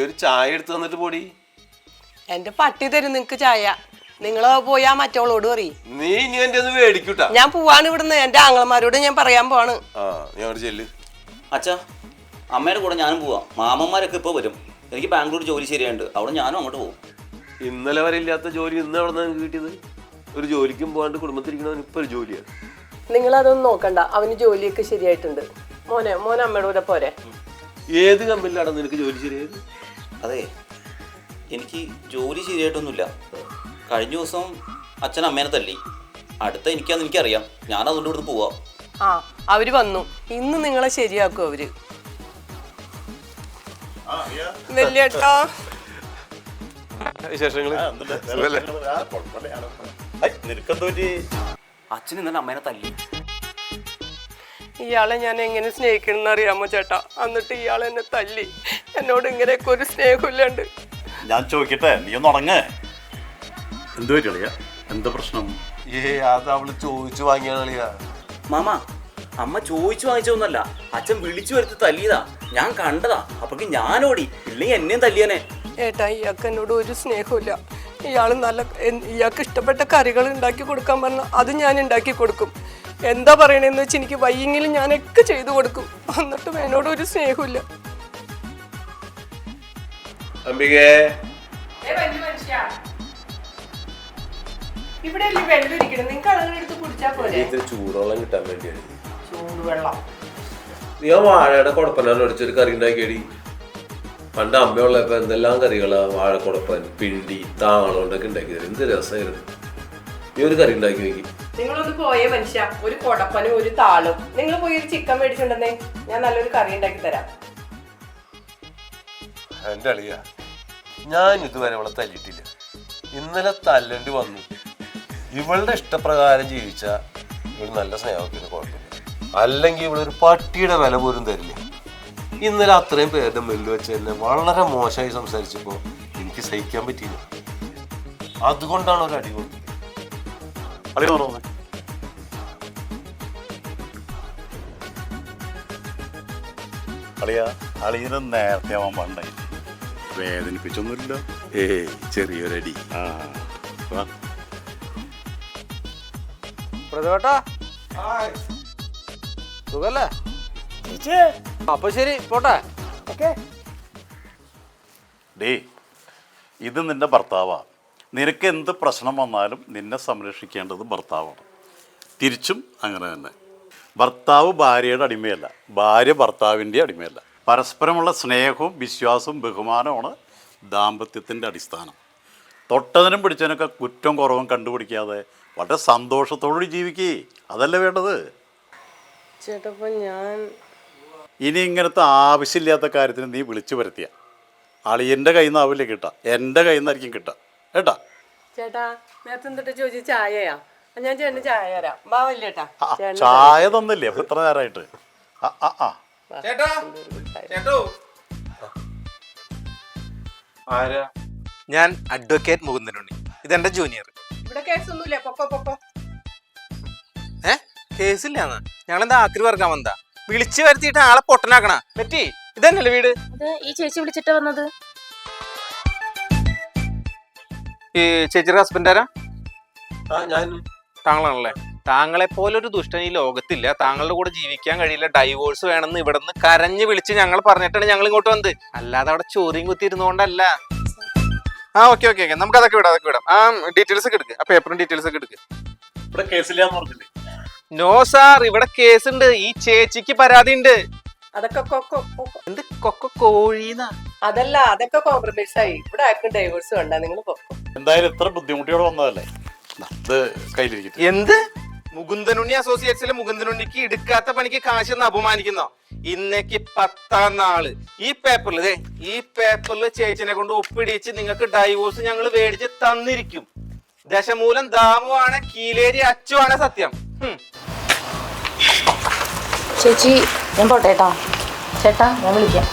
ഒരു ചായ എടുത്ത് തന്നിട്ട് പോടി. എന്റെ പട്ടി തരും നിങ്ങക്ക് ചായ. നിങ്ങള് പോയാ മറ്റോളോട് പറയും. നീ ഇനി എന്റെ ഒന്ന് മേടിക്കൂട്ടാ. ഞാൻ പോവാണ് ഇവിടുന്ന്. എന്റെ ആങ്ങളമാരോട് ഞാൻ പറയാൻ പോവാണ്. നീ അവിടെ ചെല്ല്. അച്ഛാ, അമ്മയുടെ കൂടെ ഞാനും പോവാം. മാമന്മാരൊക്കെ ഇപ്പൊ വരും. എനിക്ക് ബാംഗ്ലൂർ ജോലി ശരിയായിട്ട് അവിടെ ഞാനും അങ്ങോട്ട് പോകും. ഇന്നലെ വരെ ഇല്ലാത്ത ജോലി ഇന്ന് അവിടെ നിന്ന് കിട്ടിയത്. ഒരു ജോലിക്കും പോകാണ്ട് കുടുംബത്തിരിക്കണവന് ഇപ്പൊ ഒരു ജോലിയാണ്. നിങ്ങൾ അതൊന്നും നോക്കണ്ട. അവന് ജോലിയൊക്കെ ശരിയായിട്ടുണ്ട്. മോനെ അമ്മയുടെ കൂടെ പോരെ. ഏത് കമ്പനിയിലാണ് നിനക്ക് ജോലി ശരിയായത്? അതെ, എനിക്ക് ജോലി ശരിയായിട്ടൊന്നുമില്ല. കഴിഞ്ഞ ദിവസം അച്ഛൻ അമ്മേനെ തല്ലി. അടുത്ത എനിക്കറിയാം. ഞാനതുകൊണ്ട് ഇവിടുന്ന് പോവാം. അവര് വന്നു. ഇന്ന് നിങ്ങളെ ശരിയാക്കും അവര്. വലിയേട്ടാ, അച്ഛൻ ഇന്നലെ അമ്മേനെ തല്ലി. ഇയാളെ ഞാൻ എങ്ങനെ സ്നേഹിക്കണമെന്ന് അറിയാമോ ചേട്ടാ? എന്നിട്ട് ഇയാൾ എന്നെ തല്ലി. എന്നോട് ഇങ്ങനെയൊക്കെ ഒരു സ്നേഹമില്ലാണ്ട്. ഞാൻ ചോദിക്കട്ടെ, നീ ഒന്ന് ഉടങ്ങ്. എന്ത് പറ്റിയ എന്താ പ്രശ്നം? അത് അവള് ചോദിച്ചു വാങ്ങിയാളിയാ. മാമ, അമ്മ ചോദിച്ചു വാങ്ങിച്ചൊന്നുമല്ല. അച്ഛൻ വിളിച്ചു വരുത്തി തല്ലിയതാ. ഞാൻ കണ്ടതാ. അപ്പൊക്ക് ഞാനോടി. ഇല്ലെങ്കിൽ എന്നെയും തല്ലിയാനെ. ഏട്ടാ, ഇയാൾക്ക് എന്നോട് ഒരു സ്നേഹമില്ല. ഇയാൾക്ക് ഇഷ്ടപ്പെട്ട കറികൾ ഉണ്ടാക്കി കൊടുക്കാൻ പറഞ്ഞാൽ അത് ഞാൻ ഉണ്ടാക്കി കൊടുക്കും. എന്താ പറയണെന്ന് വെച്ചാൽ എനിക്ക് വയ്യെങ്കിലും ഞാനൊക്കെ ചെയ്തു കൊടുക്കും. എന്നിട്ടും എന്നോട് ഒരു സ്നേഹമില്ല. ഇവിടെ വെള്ളം ഇരിക്കണം. നിങ്ങൾക്ക് അങ്ങനെ എടുത്ത് കുടിച്ചാൽ പോലെ. ചൂടുവെള്ളം കിട്ടാൻ വേണ്ടിയാണ്. ചൂടുവെള്ളം നീ വാഴയുടെ കുടപ്പനാണ് അടിച്ചൊരു കറി ഉണ്ടാക്കിയടി. പണ്ട് അമ്മയുള്ളപ്പോ എന്തെല്ലാം കറികളാ. വാഴക്കുടപ്പൻ, പിണ്ടി, താങ്ങളോണ്ടൊക്കെ ഉണ്ടാക്കിയത്. എന്ത് രസമായിരുന്നു. നീ ഒരു കറി ഉണ്ടാക്കി നോക്കി. നിങ്ങളൊന്ന് പോയേ മനുഷ്യ. ഒരു കൊടപ്പനും ഒരു താളും. നിങ്ങൾ പോയി ഒരു ചിക്കൻ മേടിച്ചിട്ടുണ്ടെന്നേ ഞാൻ നല്ലൊരു കറി ഉണ്ടാക്കി തരാം. എന്റെ അളിയ, ഞാൻ ഇതുവരെ അവളെ തല്ലിയിട്ടില്ല. ഇന്നലെ തല്ലേണ്ടി വന്നു. ഇവളുടെ ഇഷ്ടപ്രകാരം ജീവിച്ച ഇവള് നല്ല സ്നേഹത്തിന് കുഴപ്പമില്ല. അല്ലെങ്കിൽ ഇവളൊരു പട്ടിയുടെ വില പോലും തരില്ല. ഇന്നലെ അത്രയും പേരുടെ മുന്നിൽ വെച്ച് തന്നെ വളരെ മോശമായി സംസാരിച്ചപ്പോ എനിക്ക് സഹിക്കാൻ പറ്റിയില്ല. അതുകൊണ്ടാണ് ഒരു അടി കൊടുത്തത്. അളിയനെ നേരത്തെ അവൻ പണ്ടായി വേദനിപ്പിച്ചൊന്നുമില്ല. ചെറിയൊരടി. സുഖല്ലേ? അപ്പൊ ശരി, പോട്ടെ. ഡേ, ഇത് നിന്റെ ഭർത്താവാ. നിനക്ക് എന്ത് പ്രശ്നം വന്നാലും നിന്നെ സംരക്ഷിക്കേണ്ടത് ഭർത്താവാണ്. തിരിച്ചും അങ്ങനെ തന്നെ. ഭർത്താവ് ഭാര്യയുടെ അടിമയല്ല, ഭാര്യ ഭർത്താവിൻ്റെ അടിമയല്ല. പരസ്പരമുള്ള സ്നേഹവും വിശ്വാസവും ബഹുമാനവുമാണ് ദാമ്പത്യത്തിൻ്റെ അടിസ്ഥാനം. തൊട്ടതിനും പിടിച്ചതിനൊക്കെ കുറ്റം കുറവും കണ്ടുപിടിക്കാതെ വളരെ സന്തോഷത്തോടുകൂടി ജീവിക്കേ. അതല്ലേ വേണ്ടത്. ചേട്ടപ്പ ഞാൻ ഇനി ഇങ്ങനത്തെ ആവശ്യമില്ലാത്ത കാര്യത്തിന് നീ വിളിച്ചു വരുത്തിയ അളിയൻ്റെ കയ്യിൽ നിന്ന് ആവില്ല കിട്ടാ, എൻ്റെ കയ്യിൽ നിന്നായിരിക്കും കിട്ടാ. കേട്ടാ ചേട്ടാ, നേരത്തെ എന്തിട്ട് ചോദിച്ചു ചായയാ? ഞാൻ ചേട്ടന് ചായ തരാം. ബാവല്ലേട്ടാ, ചായ തന്നില്ലേ അപ്പൊ ഇത്ര നേരമായിട്ട്? ഞാൻ അഡ്വക്കേറ്റ് മുകുന്ദനുണ്ണി. ഇതെന്റെ ജൂനിയർ. ഇവിടെ കേസൊന്നുമില്ല. പൊക്കോ. കേസില്ലാന്ന് ഞങ്ങളെന്താ ആക്രി വർക്കാൻ വന്നാ? വിളിച്ചു വരുത്തിയിട്ട് ആളെ പൊട്ടനാക്കണ പറ്റി? ഇതന്നല്ലേ വീട്? ഈ ചേച്ചി വിളിച്ചിട്ട് വന്നത്. ഈ ചേച്ചിയുടെ ഹസ്ബൻഡ് ആരാ? ഞാൻ. താങ്കളാണല്ലേ? താങ്കളെ പോലൊരു ദുഷ്ടൻ ഈ ലോകത്തില്ല. താങ്കളുടെ കൂടെ ജീവിക്കാൻ കഴിയില്ല, ഡൈവോഴ്സ് വേണമെന്ന് ഇവിടുന്ന് കരഞ്ഞ് വിളിച്ച് ഞങ്ങൾ പറഞ്ഞിട്ടാണ് ഞങ്ങൾ ഇങ്ങോട്ട് വന്നത്. അല്ലാതെ അവിടെ ചോദ്യം കുത്തിയിരുന്നോണ്ടല്ല. ഓക്കെ നമുക്ക് അതൊക്കെ വിടാം. ഡീറ്റെയിൽസ് ഒക്കെ എടുക്ക്. ആ പേപ്പറും ഡീറ്റെയിൽസ് ഒക്കെ എടുക്ക്. ഇവിടെ കേസില്ലാന്ന് പറഞ്ഞില്ലേ? നോ സാർ, ഇവിടെ കേസുണ്ട്. ഈ ചേച്ചിക്ക് പരാതി ഉണ്ട്. അതൊക്കെ എന്ത് കോഴീന്നാ? അതല്ല, അതൊക്കെ കോംപ്രമൈസ് ആയി. ഇവിടെ ആർക്കും ഡൈവേഴ്സ് വേണ്ട. നിങ്ങൾ പൊക്കോ. എന്തായാലും ഇത്ര ബുദ്ധിമുട്ടിയോടെ വന്നതല്ലേ, ഇത് കയ്യിലിരിക്കട്ടെ. എന്ത് മുകുന്ദനുണ്ണി അസോസിയേറ്റ്സിലെ മുകുന്ദനുണ്ണിക്ക് എടുക്കാത്ത പണിക്ക് കാശെന്ന് അപമാനിക്കുന്നോ? ഇന്നേക്ക് 10ാം നാള് ഈ പേപ്പറിൽ ചേച്ചിനെ കൊണ്ട് ഒപ്പിടിച്ച് നിങ്ങൾക്ക് ഡൈവോഴ്സ് ഞങ്ങൾ മേടിച്ച് തന്നിരിക്കും. ദശമൂലം ദാമുവാണ്, കീലേരി അച്ചുവാണ് സത്യം. ചേച്ചി ഞാൻ പോട്ടേട്ടാ. ചേട്ടാ ഞാൻ വിളിക്കാം.